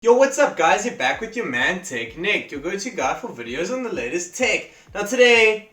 Yo, what's up guys? You're back with your man TechNick, your go-to guy for videos on the latest tech. Now today,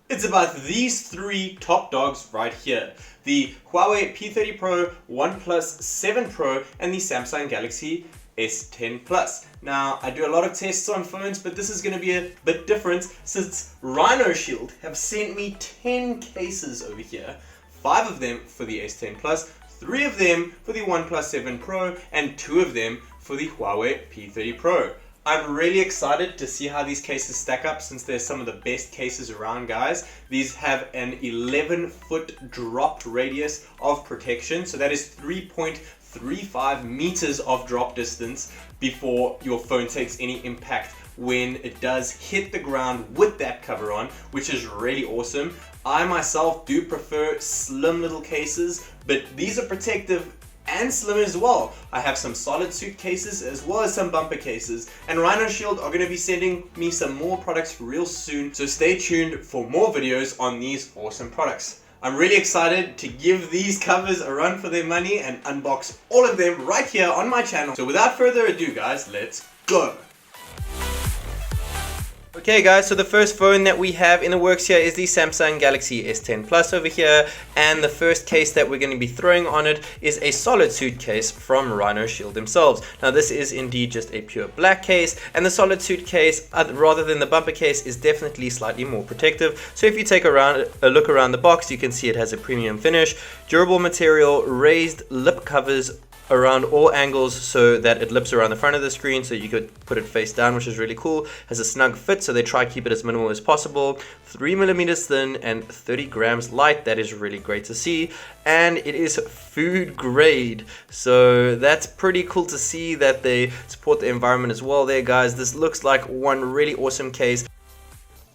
it's about these three top dogs right here. The Huawei P30 Pro, OnePlus 7 Pro, and the Samsung Galaxy S10 Plus. Now, I do a lot of tests on phones, but this is going to be a bit different since RhinoShield have sent me 10 cases over here. 5 of them for the S10 Plus, 3 of them for the OnePlus 7 Pro, and 2 of them for the Huawei P30 Pro. I'm really excited to see how these cases stack up since they're some of the best cases around, guys. These have an 11-foot dropped radius of protection, so that is 3.35 meters of drop distance before your phone takes any impact when it does hit the ground with that cover on, which is really awesome. I myself do prefer slim little cases, but these are protective and slim as well. I have some SolidSuit cases as well as some bumper cases, and RhinoShield are going to be sending me some more products real soon, so stay tuned for more videos on these awesome products. I'm really excited to give these covers a run for their money and unbox all of them right here on my channel. So without further ado guys, let's go! Okay guys, so the first phone that we have in the works here is the Samsung Galaxy S10 Plus over here, and the first case that we're going to be throwing on it is a SolidSuit case from RhinoShield themselves. Now this is indeed just a pure black case, and the SolidSuit case, rather than the bumper case, is definitely slightly more protective. So if you take a look around the box, you can see it has a premium finish, durable material, raised lip covers around all angles so that it lips around the front of the screen, so you could put it face down, which is really cool. Has a snug fit, so they try to keep it as minimal as possible. 3mm thin and 30 grams light. That is really great to see, and it is food grade, so that's pretty cool to see that they support the environment as well there, guys. This looks like one really awesome case.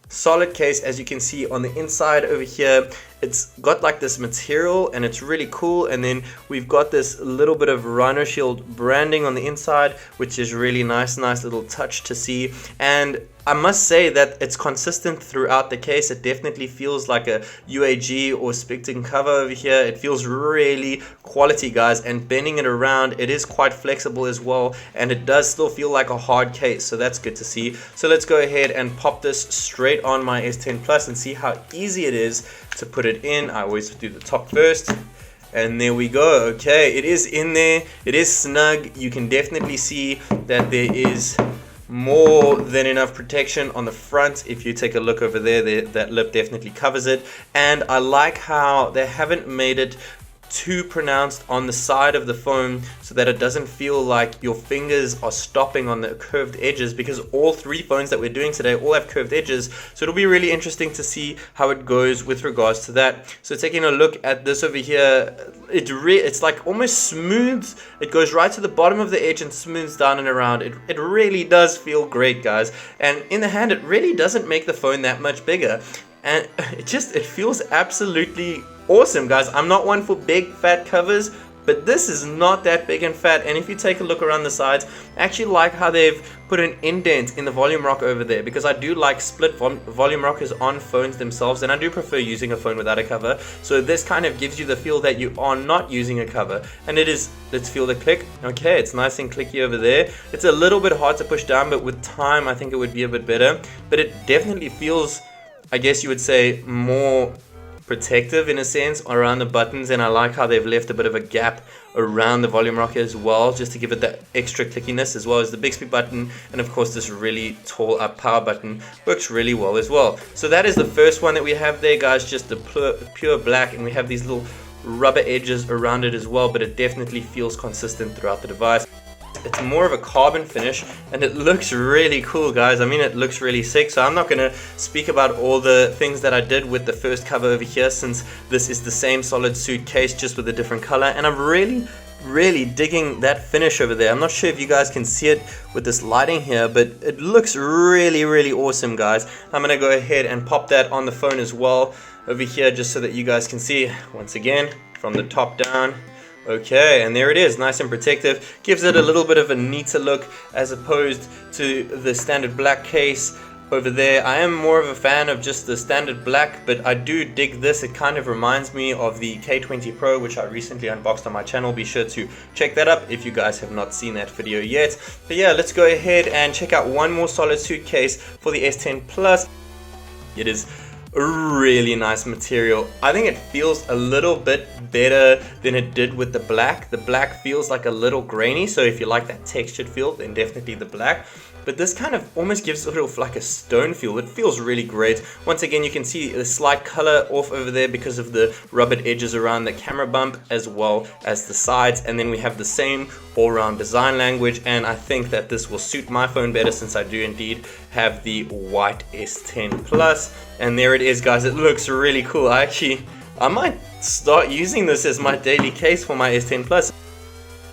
Solid case, as you can see on the inside over here. It's got like this material and it's really cool, and then we've got this little bit of RhinoShield branding on the inside, which is really nice little touch to see. And I must say that it's consistent throughout the case. It definitely feels like a UAG or Spectin cover over here. It feels really quality, guys, and bending it around, it is quite flexible as well, and it does still feel like a hard case, so that's good to see. So let's go ahead and pop this straight on my S10 Plus and see how easy it is to put it in. I always do the top first, and there we go. Okay, it is in there, it is snug. You can definitely see that there is more than enough protection on the front. If you take a look over there, that lip definitely covers it, and I like how they haven't made it too pronounced on the side of the phone so that it doesn't feel like your fingers are stopping on the curved edges, because all three phones that we're doing today all have curved edges, so it'll be really interesting to see how it goes with regards to that. So taking a look at this over here, it's like almost smooth. It goes right to the bottom of the edge and smooths down and around. It really does feel great, guys, and in the hand it really doesn't make the phone that much bigger, and it feels absolutely awesome, guys. I'm not one for big fat covers, but this is not that big and fat. And if you take a look around the sides, I actually like how they've put an indent in the volume rock over there, because I do like split volume rockers on phones themselves, and I do prefer using a phone without a cover. So this kind of gives you the feel that you are not using a cover, and it is. Let's feel the click. Okay, it's nice and clicky over there. It's a little bit hard to push down, but with time I think it would be a bit better. But it definitely feels, I guess you would say, more protective in a sense around the buttons, and I like how they've left a bit of a gap around the volume rocker as well, just to give it that extra clickiness, as well as the Bixby button, and of course this really tall up power button works really well as well. So that is the first one that we have there, guys, just the pure black, and we have these little rubber edges around it as well, but it definitely feels consistent throughout the device. It's more of a carbon finish, and it looks really cool, guys. I mean, it looks really sick. So I'm not going to speak about all the things that I did with the first cover over here, since this is the same SolidSuit case just with a different color, and I'm really digging that finish over there. I'm not sure if you guys can see it with this lighting here, but it looks really awesome, guys. I'm going to go ahead and pop that on the phone as well over here, just so that you guys can see once again from the top down. Okay, and there it is, nice and protective. Gives it a little bit of a neater look as opposed to the standard black case. over there. I am more of a fan of just the standard black, but I do dig this. It kind of reminds me of the K20 Pro, which I recently unboxed on my channel. Be sure to check that up if you guys have not seen that video yet. But yeah, let's go ahead and check out one more SolidSuit case for the S10 Plus. It is a really nice material. I think it feels a little bit better than it did with the black. The black feels like a little grainy, so if you like that textured feel, then definitely the black. But this kind of almost gives a little like a stone feel. It feels really great. Once again, you can see the slight color off over there because of the rubbered edges around the camera bump as well as the sides. And then we have the same all-round design language, and I think that this will suit my phone better since I do indeed have the white S10 Plus. And there it is, guys. It looks really cool. I might start using this as my daily case for my S10 Plus.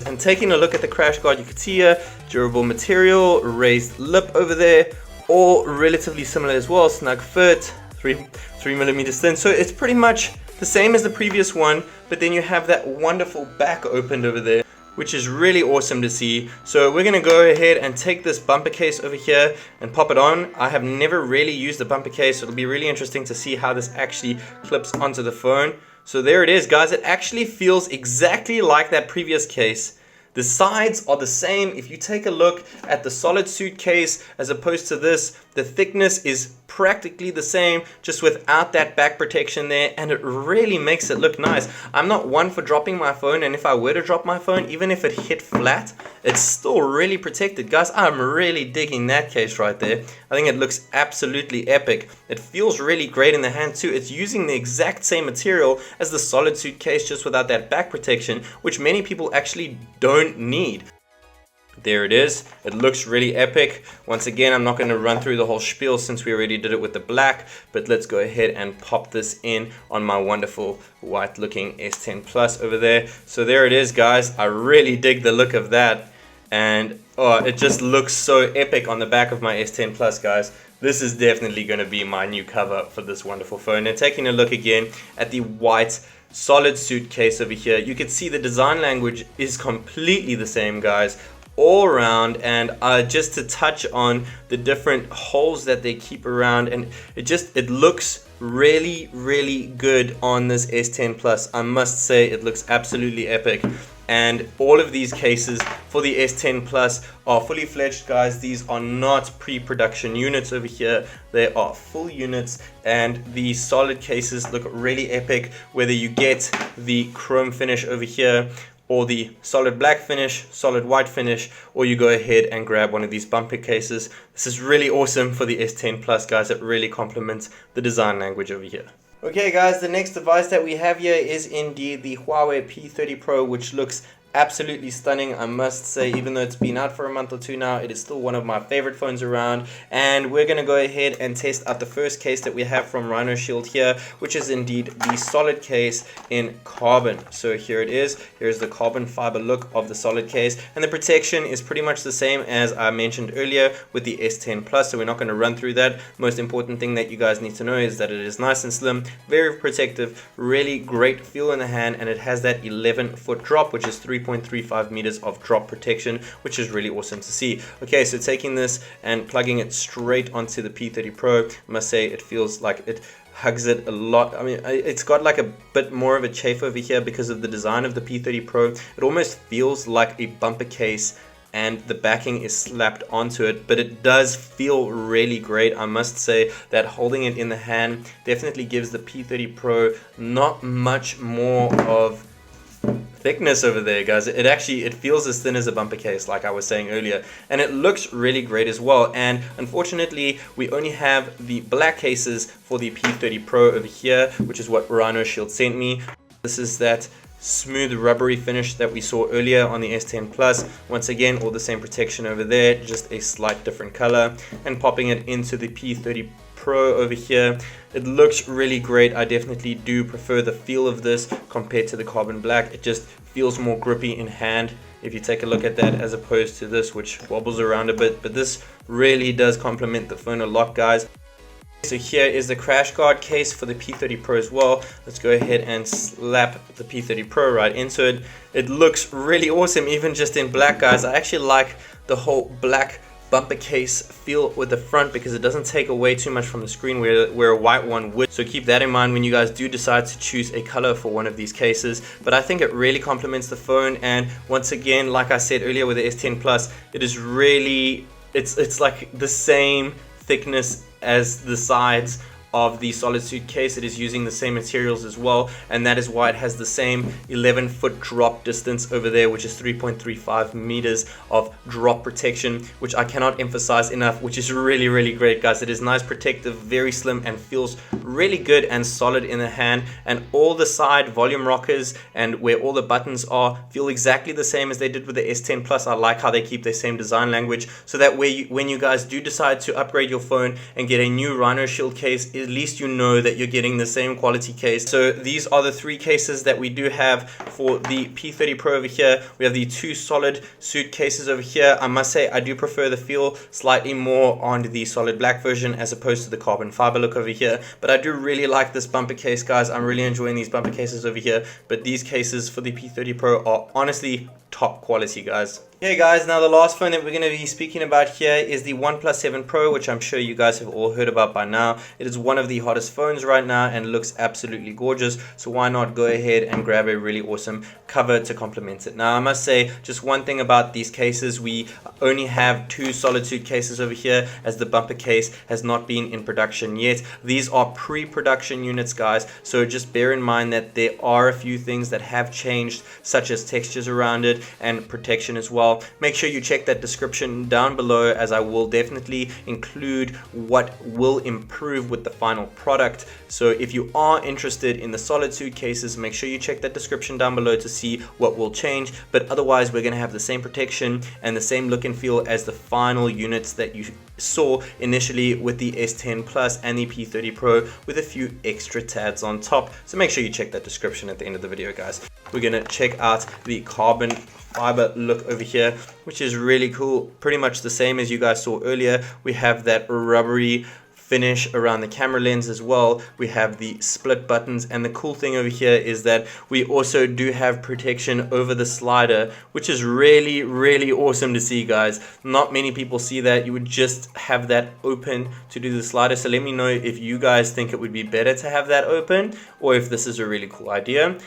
And taking a look at the CrashGuard, you can see here, durable material, raised lip over there, all relatively similar as well, snug fit, 3mm thin. So it's pretty much the same as the previous one, but then you have that wonderful back opened over there, which is really awesome to see. So we're gonna go ahead and take this bumper case over here and pop it on. I have never really used the bumper case, so it'll be really interesting to see how this actually clips onto the phone. So there it is, guys. It actually feels exactly like that previous case. The sides are the same. If you take a look at the SolidSuit case as opposed to this, the thickness is practically the same, just without that back protection there, and it really makes it look nice. I'm not one for dropping my phone, and if I were to drop my phone, even if it hit flat, it's still really protected. Guys, I'm really digging that case right there. I think it looks absolutely epic. It feels really great in the hand too. It's using the exact same material as the SolidSuit case, just without that back protection, which many people actually don't need. There it is. It looks really epic. Once again, I'm not going to run through the whole spiel since we already did it with the black, but let's go ahead and pop this in on my wonderful white looking S10 Plus over there. So there it is, guys. I really dig the look of that, and oh, it just looks so epic on the back of my S10 Plus, guys. This is definitely going to be my new cover for this wonderful phone. And taking a look again at the white SolidSuit case over here, you can see the design language is completely the same, guys, all around. And just to touch on the different holes that they keep around, and it looks really good on this S10 Plus. I must say it looks absolutely epic. And all of these cases for the S10 Plus are fully fledged, guys. These are not pre-production units over here. They are full units, and the solid cases look really epic, whether you get the chrome finish over here or the solid black finish, solid white finish, or you go ahead and grab one of these bumper cases. This is really awesome for the S10 Plus, guys. It really complements the design language over here. Okay, guys, the next device that we have here is indeed the Huawei P30 Pro, which looks absolutely stunning, I must say. Even though it's been out for a month or two now, it is still one of my favorite phones around. And we're going to go ahead and test out the first case that we have from RhinoShield here, which is indeed the solid case in carbon. So here it is. Here's the carbon fiber look of the solid case, and the protection is pretty much the same as I mentioned earlier with the S10 Plus, so we're not going to run through that. Most important thing that you guys need to know is that it is nice and slim, very protective, really great feel in the hand, and it has that 11-foot drop, which is 3.35 meters of drop protection, which is really awesome to see. Okay, so taking this and plugging it straight onto the P30 Pro, I must say it feels like it hugs it a lot. I mean, it's got like a bit more of a chafe over here because of the design of the P30 Pro. It almost feels like a bumper case and the backing is slapped onto it, but it does feel really great. I must say that holding it in the hand definitely gives the P30 Pro not much more of thickness over there, guys. It feels as thin as a bumper case, like I was saying earlier, and it looks really great as well. And unfortunately, we only have the black cases for the P30 Pro over here, which is what RhinoShield sent me. This is that smooth rubbery finish that we saw earlier on the S10 Plus. Once again, all the same protection over there, just a slight different color. And popping it into the P30 Pro over here, it looks really great. I definitely do prefer the feel of this compared to the carbon black. It just feels more grippy in hand if you take a look at that, as opposed to this, which wobbles around a bit. But this really does complement the phone a lot, guys. So here is the CrashGuard case for the P30 Pro as well. Let's go ahead and slap the P30 Pro right into it. It looks really awesome, even just in black, guys. I actually like the whole black bumper case feel with the front because it doesn't take away too much from the screen where a white one would. So keep that in mind when you guys do decide to choose a color for one of these cases. But I think it really complements the phone, and once again, like I said earlier with the S10 Plus, it is really, it's like the same thickness as the sides of the SolidSuit case. It is using the same materials as well, and that is why it has the same 11-foot drop distance over there, which is 3.35 meters of drop protection, which I cannot emphasize enough, which is really, really great, guys. It is nice, protective, very slim, and feels really good and solid in the hand. And all the side volume rockers and where all the buttons are feel exactly the same as they did with the S10 Plus. I like how they keep their same design language, so that when you guys do decide to upgrade your phone and get a new RhinoShield case, at least you know that you're getting the same quality case. So these are the 3 cases that we do have for the P30 Pro over here. We have the 2 SolidSuit cases over here. I must say I do prefer the feel slightly more on the solid black version as opposed to the carbon fiber look over here, but I do really like this bumper case, guys. I'm really enjoying these bumper cases over here, but these cases for the P30 Pro are honestly top quality, guys. Okay guys, now the last phone that we're going to be speaking about here is the OnePlus 7 Pro, which I'm sure you guys have all heard about by now. It is one of the hottest phones right now and looks absolutely gorgeous, so why not go ahead and grab a really awesome cover to complement it. Now I must say just one thing about these cases: we only have 2 SolidSuit cases over here, as the bumper case has not been in production yet. These are pre-production units, guys, so just bear in mind that there are a few things that have changed, such as textures around it and protection as well. Make sure you check that description down below, as I will definitely include what will improve with the final product. So if you are interested in the SolidSuit cases, make sure you check that description down below to see what will change. But otherwise, we're going to have the same protection and the same look and feel as the final units that you saw initially with the S10 Plus and the P30 Pro, with a few extra tabs on top. So make sure you check that description at the end of the video, guys. We're going to check out the carbon fiber look over here, which is really cool. Pretty much the same as you guys saw earlier. We have that rubbery finish around the camera lens as well. We have the split buttons, and the cool thing over here is that we also do have protection over the slider, which is really, really awesome to see, guys. Not many people see that. You would just have that open to do the slider. So let me know if you guys think it would be better to have that open, or if this is a really cool idea,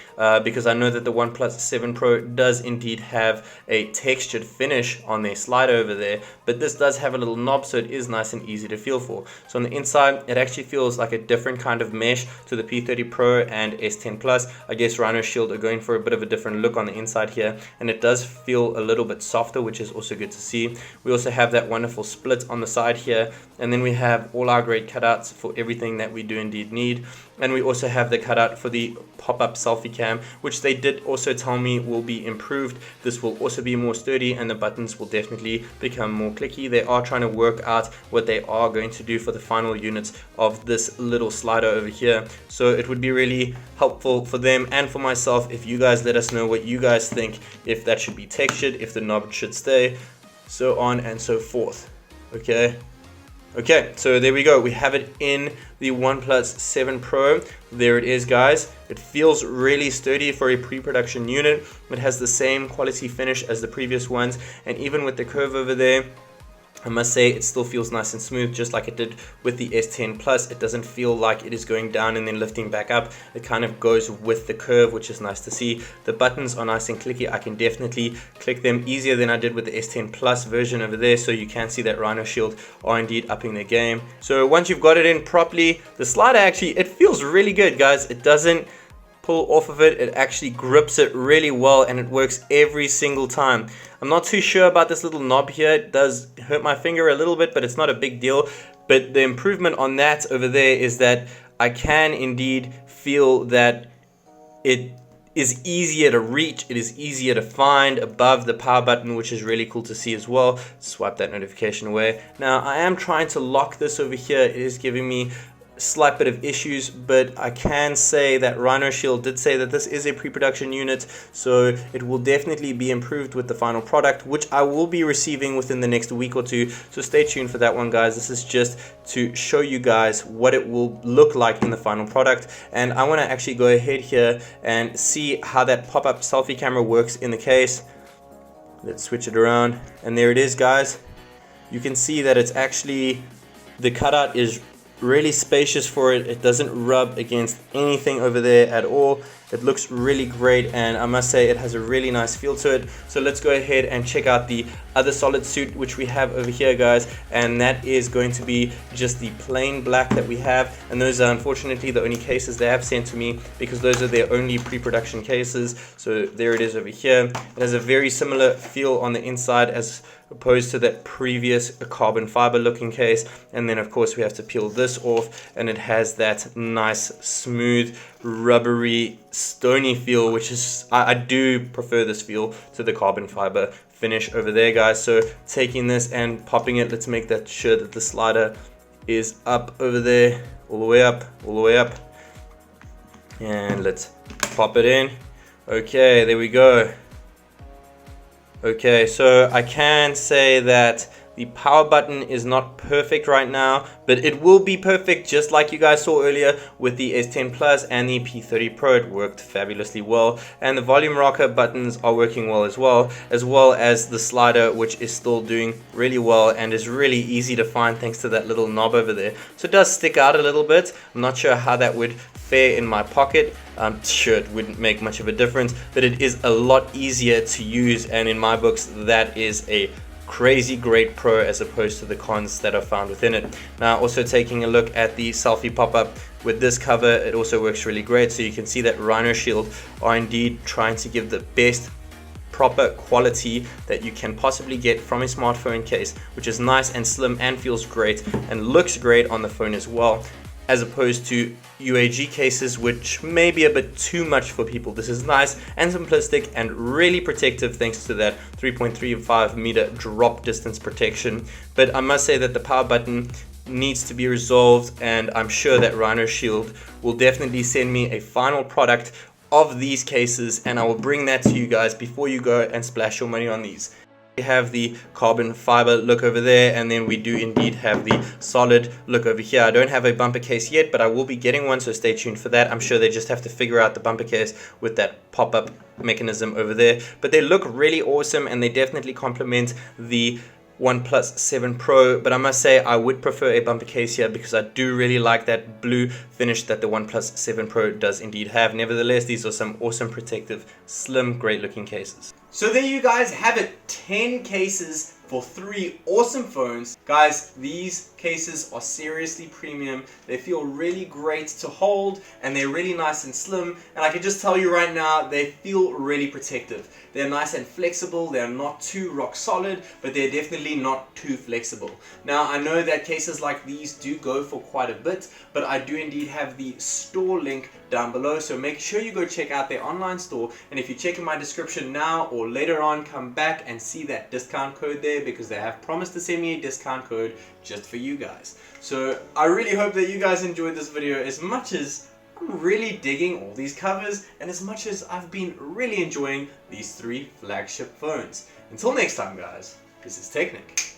because I know that the OnePlus 7 Pro does indeed have a textured finish on their slider over there, but this does have a little knob, so it is nice and easy to feel for. So on the inside, it actually feels like a different kind of mesh to the P30 Pro and S10 Plus. I guess RhinoShield are going for a bit of a different look on the inside here, and it does feel a little bit softer, which is also good to see. We also have that wonderful split on the side here, and then we have all our great cutouts for everything that we do indeed need. And we also have the cutout for the pop-up selfie cam, which they did also tell me will be improved. This will also be more sturdy, and the buttons will definitely become more clicky. They are trying to work out what they are going to do for the final units of this little slider over here. So it would be really helpful for them and for myself if you guys let us know what you guys think, if that should be textured, if the knob should stay, so on and so forth. Okay, so there we go. We have it in the OnePlus 7 Pro. There it is, guys. It feels really sturdy for a pre-production unit. It has the same quality finish as the previous ones, and even with the curve over there, I must say it still feels nice and smooth, just like it did with the S10 Plus. It doesn't feel like it is going down and then lifting back up. It kind of goes with the curve, which is nice to see. The buttons are nice and clicky. I can definitely click them easier than I did with the S10 Plus version over there, so you can see that RhinoShield are indeed upping their game. So once you've got it in properly, the slider actually, it feels really good, guys. It doesn't pull off of it. It actually grips it really well, and it works every single time. I'm not too sure about this little knob here. It does hurt my finger a little bit, but it's not a big deal. But the improvement on that over there is that I can indeed feel that it is easier to reach, it is easier to find above the power button, which is really cool to see as well. Swipe that notification away. Now I am trying to lock this over here. It is giving me slight bit of issues, but I can say that RhinoShield did say that this is a pre-production unit, so it will definitely be improved with the final product, which I will be receiving within the next week or two. So stay tuned for that one, guys. This is just to show you guys what it will look like in the final product, and I want to actually go ahead here and see how that pop-up selfie camera works in the case. Let's switch it around, and there it is, guys. you can see that it's actually, the cutout is really spacious for it. It doesn't rub against anything over there at all. It looks really great, and I must say it has a really nice feel to it. So let's go ahead and check out the other SolidSuit which we have over here, guys, and that is going to be just the plain black that we have, and those are unfortunately the only cases they have sent to me because those are their only pre-production cases. So there it is over here. It has a very similar feel on the inside as opposed to that previous carbon fiber looking case, and then of course we have to peel this off, and it has that nice smooth rubbery stony feel, which is, I do prefer this feel to the carbon fiber finish over there, guys. So taking this and popping it, let's make that sure that the slider is up over there, all the way up, all the way up, and let's pop it in. Okay, there we go. Okay, so I can say that the power button is not perfect right now, but it will be perfect just like you guys saw earlier with the S10 Plus and the P30 Pro. It worked fabulously well, and the volume rocker buttons are working well as well as the slider, which is still doing really well and is really easy to find thanks to that little knob over there. So it does stick out a little bit. I'm not sure how that would fare in my pocket. I'm sure it wouldn't make much of a difference, but it is a lot easier to use, and in my books that is a crazy great pro as opposed to the cons that are found within it. Now, also taking a look at the selfie pop-up with this cover, it also works really great. So you can see that RhinoShield are indeed trying to give the best proper quality that you can possibly get from a smartphone case, which is nice and slim and feels great and looks great on the phone as well, as opposed to UAG cases, which may be a bit too much for people. This is nice and simplistic and really protective thanks to that 3.35 meter drop distance protection. But I must say that the power button needs to be resolved, and I'm sure that RhinoShield will definitely send me a final product of these cases, and I will bring that to you guys before you go and splash your money on these. We have the carbon fiber look over there, and then we do indeed have the solid look over here. I don't have a bumper case yet, but I will be getting one, so stay tuned for that. I'm sure they just have to figure out the bumper case with that pop-up mechanism over there, but they look really awesome and they definitely complement the OnePlus 7 Pro, but I must say I would prefer a bumper case here because I do really like that blue finish that the OnePlus 7 Pro does indeed have. Nevertheless, these are some awesome protective, slim, great looking cases. So there you guys have it, 10 cases for 3 awesome phones. Guys, these cases are seriously premium. They feel really great to hold, and they're really nice and slim, and I can just tell you right now, they feel really protective. They're nice and flexible. They're not too rock solid, but they're definitely not too flexible. Now, I know that cases like these do go for quite a bit, but I do indeed have the store link down below, so make sure you go check out their online store, and if you check in my description now or later on, come back and see that discount code there, because they have promised to send me a discount code just for you guys. So I really hope that you guys enjoyed this video as much as I'm really digging all these covers, and as much as I've been really enjoying these 3 flagship phones. Until next time, guys, this is TechNick.